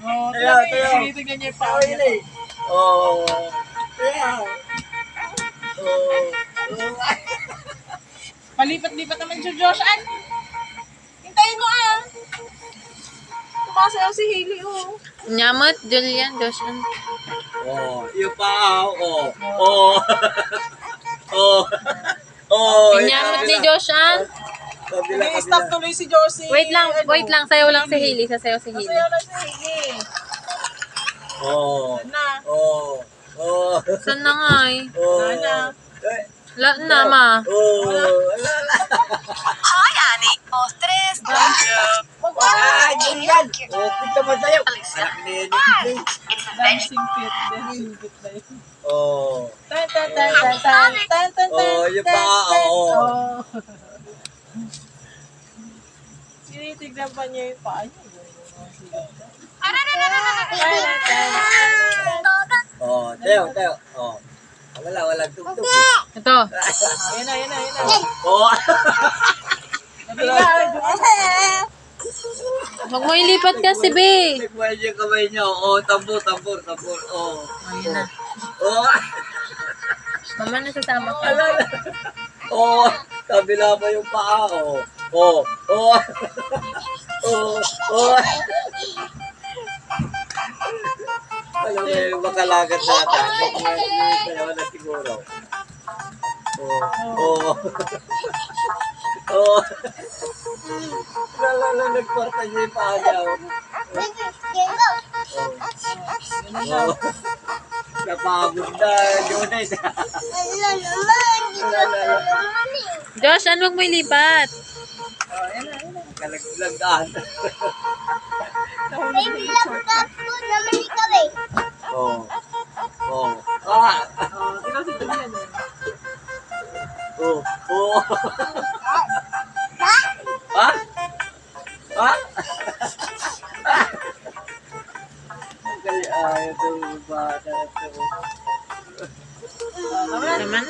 Oh, Tayo. tinitignan niya yung paa niya. Oh. Tayo. Oh. Palipat-lipat naman si Josh. An? Hintayin mo ah. Tumasayaw si Hailey oh. Nyamot, Julian, Joshan. Oh, yung paa. Oh. Oh. Oh. Oh. Nyamot ni Joshan. Kabila. Nag-stop tuloy si Josie. Wait lang. Sayaw lang si Hailey. Sasayaw si Hailey. Masayaw lang si Hailey. Oh. Na. Oh. Oh. Saan na nga eh? Oh. Wala na. Wala na, ma. Oh. Hi, Annie. O, tres, Wag ka. Ah, yan. Oh, pita mo tayo. Anak ni Jenny. Dancing fit. Dancing fit na yun. Oh. Tan tan tan tan tan tan tan. Oh, yung paa. Oh. Tinitignan pa niya yung paa niya. Oh, tayo. Oh. Wala tugtog. Ito. Ayan na. Oh. Huwag mo ilipat kasi, be. Nagbuhay niya yung kamay niya. Oh, tambor. Oh. Ayun na. Oh. Mama, nasasama ka. Oh, kabila pa yung paa. Oh. Oh. Oh. Oh. Oh. Alam mo yung makalagat natin. Kaya na siguro. Oh. Oh. Oh. Nagporta niya yung paa niya. Oh. Napagod na. Junay na. Josh, ano huwag mo ilipat? Kalaglagaan. Oh. Oh. Ah. Ikaw si Julian eh. Oh. Oh. Ha? Ha? Kaya ayaw ito bata ito. Naman?